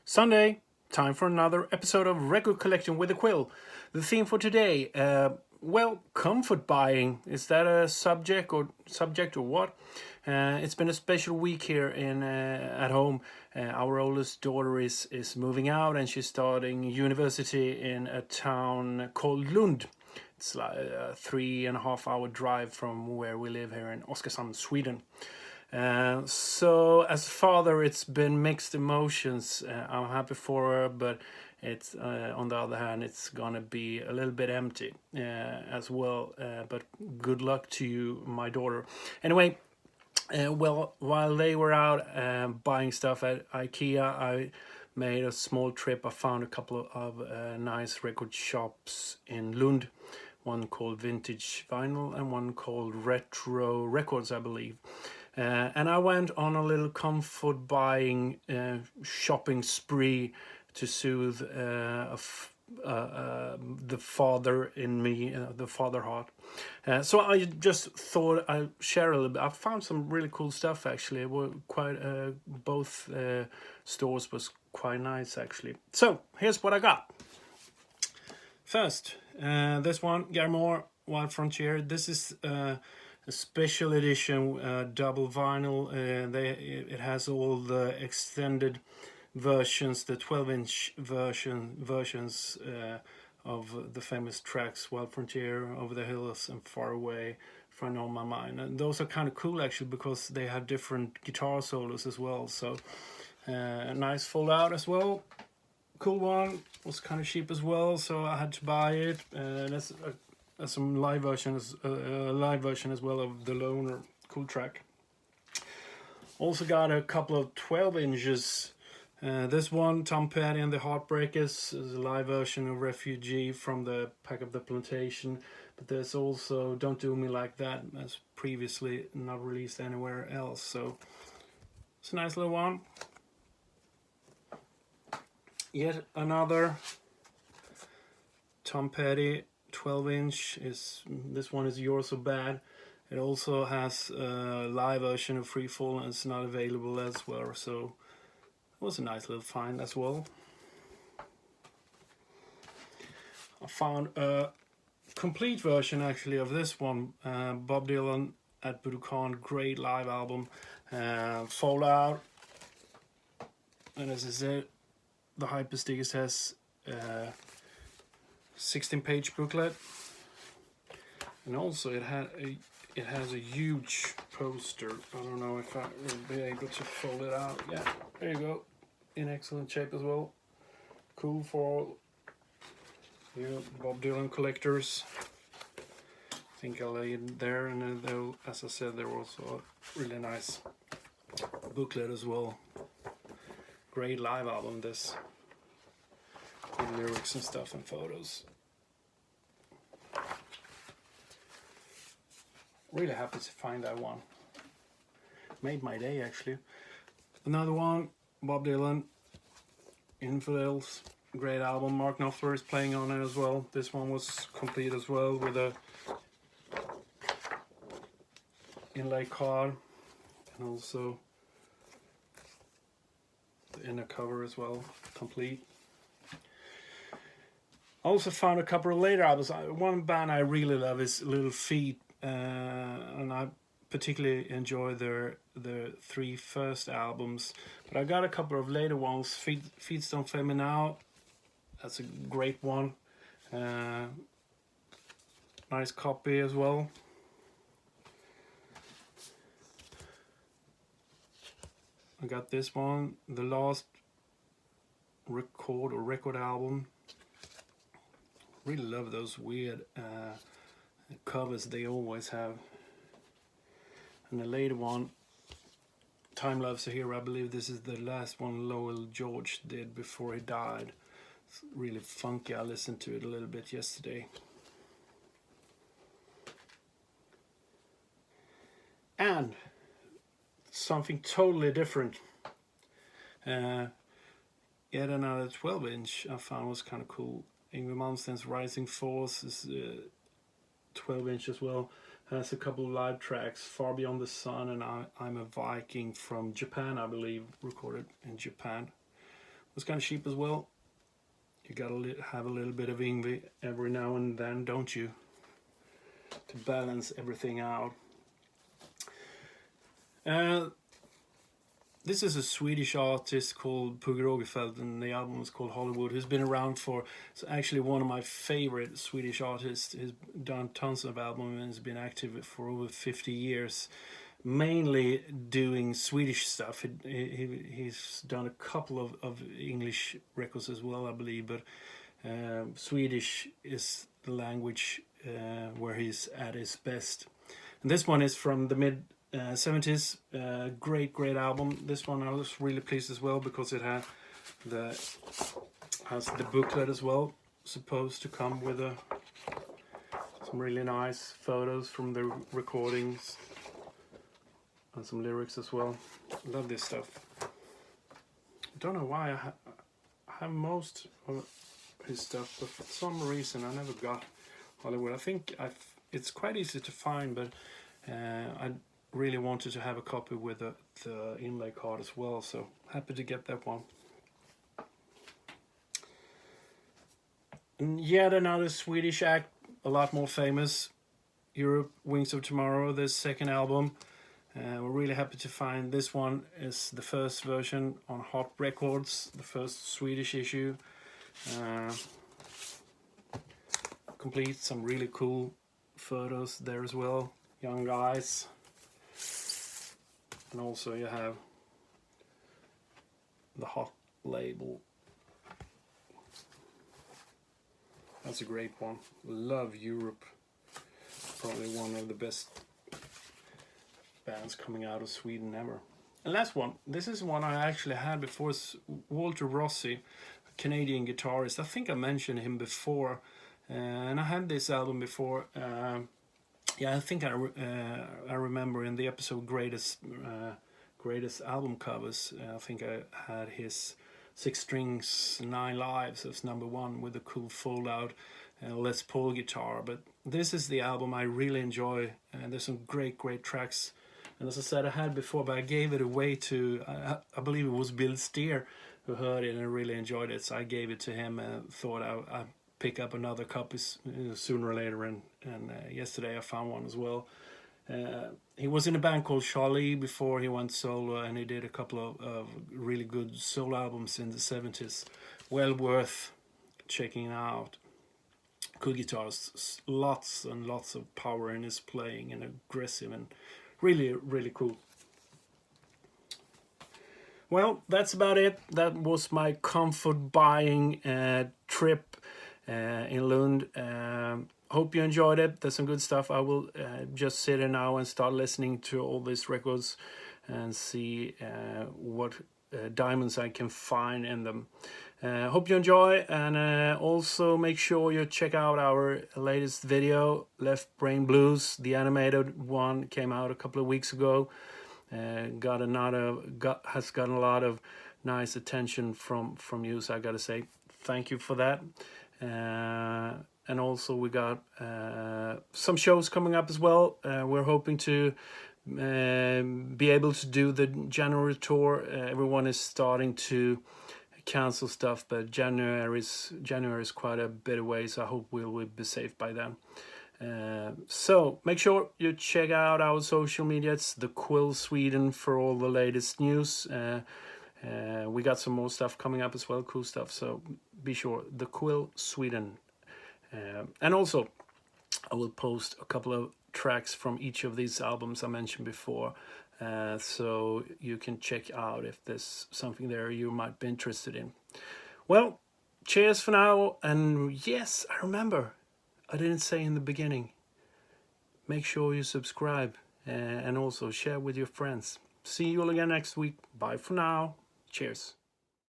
Sunday, time for another episode of Record Collection with a Quill. The theme for today, comfort buying. Is that a subject or what? It's been a special week here at home. Our oldest daughter is moving out and she's starting university in a town called Lund. It's like a 3.5 hour drive from where we live here in Oskarshamn, Sweden. So as a father, it's been mixed emotions. I'm happy for her, but it's on the other hand, it's gonna be a little bit empty as well. But good luck to you, my daughter. Anyway, while they were out buying stuff at IKEA, I made a small trip. I found a couple of nice record shops in Lund. One called Vintage Vinyl and one called Retro Records, I believe. And I went on a little comfort buying shopping spree to soothe the father in me, the father heart. So I just thought I'd share a little bit. I found some really cool stuff actually. It were quite both stores was quite nice actually. So here's what I got. First, this one, Garmore Wild Frontier. This is a special edition double vinyl. It has all the extended versions, the 12-inch versions of the famous tracks Wild Frontier, Over the Hills and Far Away, Front on My Mind. And those are kind of cool actually because they have different guitar solos as well. So a nice fold out as well. Cool one. Was kind of cheap as well, so I had to buy it. That's some live version as well of the Loner, cool track. Also got a couple of 12 inches. This one, Tom Petty and the Heartbreakers, is a live version of Refugee from the Pack of the Plantation. But there's also Don't Do Me Like That, as previously not released anywhere else. So it's a nice little one. Yet another Tom Petty 12-inch. This one is You're So Bad. It also has a live version of Free Fall and it's not available elsewhere, so it was a nice little find as well. I found a complete version actually of this one, Bob Dylan at Budokan, great live album, Fallout, and as I said, the Hypersticker says 16-page booklet, and also it has a huge poster. I don't know if I will be able to fold it out. Yeah, there you go, in excellent shape as well. Cool for you Bob Dylan collectors. I think I'll lay it there, and then as I said, there was a really nice booklet as well. Great live album, this, with lyrics and stuff and photos. Really happy to find that one. Made my day actually. Another one, Bob Dylan, Infidels, great album. Mark Knopfler is playing on it as well. This one was complete as well with a inlay card and also the inner cover as well, complete. I also found a couple of later albums. One band I really love is Little Feat, and I particularly enjoy their 3 first albums. But I got a couple of later ones. Feet Don't Fail Me Now, that's a great one. Nice copy as well. I got this one, The Last Record album. Really love those weird covers they always have. And the later one, Time Loves a Hero. I believe this is the last one Lowell George did before he died. It's really funky. I listened to it a little bit yesterday. And something totally different. Yet another 12-inch I found was kind of cool. Yngwie Malmsteen's Rising Force is 12-inch as well. Has a couple of live tracks, Far Beyond the Sun and I'm a Viking from Japan, I believe, recorded in Japan. It's kind of cheap as well. You gotta have a little bit of Yngwie every now and then, don't you? To balance everything out. This is a Swedish artist called Pugh Rogefeldt, and the album is called Hollywood, who's been around for, it's actually one of my favorite Swedish artists. He's done tons of albums and has been active for over 50 years, mainly doing Swedish stuff. He's done a couple of English records as well, I believe, but Swedish is the language where he's at his best. And this one is from the mid 70s. Great album. This one I was really pleased as well because it has the booklet as well, supposed to come with some really nice photos from the recordings and some lyrics as well. Love this stuff. Don't know why I have most of his stuff, but for some reason I never got Hollywood. I think it's quite easy to find, but I really wanted to have a copy with the inlay card as well, so happy to get that one. And yet another Swedish act, a lot more famous, Europe, Wings of Tomorrow, their second album. We're really happy to find this one is the first version on Heartbreakers, the first Swedish issue. Complete, some really cool photos there as well, young guys. And also you have the Hot label. That's a great one. Love Europe. Probably one of the best bands coming out of Sweden ever. And last one. This is one I actually had before. It's Walter Rossi, a Canadian guitarist. I think I mentioned him before. And I had this album before. Yeah, I think I remember in the episode greatest album covers. I think I had his 6 Strings 9 Lives as #1 with a cool fold-out Les Paul guitar. But this is the album I really enjoy, and there's some great tracks. And as I said, I had before, but I gave it away to I believe it was Bill Steer who heard it and really enjoyed it. So I gave it to him and thought I'd pick up another copy sooner or later, and yesterday I found one as well. He was in a band called Charlie before he went solo, and he did a couple of really good solo albums in the 70s. Well worth checking out. Cool guitars, lots and lots of power in his playing, and aggressive, and really cool. Well, that's about it. That was my comfort buying trip in Lund. Hope you enjoyed it. There's some good stuff. I will just sit here now and start listening to all these records and see what diamonds I can find in them. Hope you enjoy, and also make sure you check out our latest video, Left Brain Blues. The animated one came out a couple of weeks ago. Has gotten a lot of nice attention from you, so I gotta say thank you for that. And also we got some shows coming up as well. We're hoping to be able to do the January tour. Everyone is starting to cancel stuff, but January is quite a bit away, so I hope we'll be safe by then. So make sure you check out our social media. It's the QUILL Sweden for all the latest news. We got some more stuff coming up as well, cool stuff, so be sure, the QUILL Sweden. And also I will post a couple of tracks from each of these albums I mentioned before, so you can check out if there's something there you might be interested in. Well, cheers for now, and yes, I remember I didn't say in the beginning, make sure you subscribe and also share with your friends. See you all again next week. Bye for now. Cheers.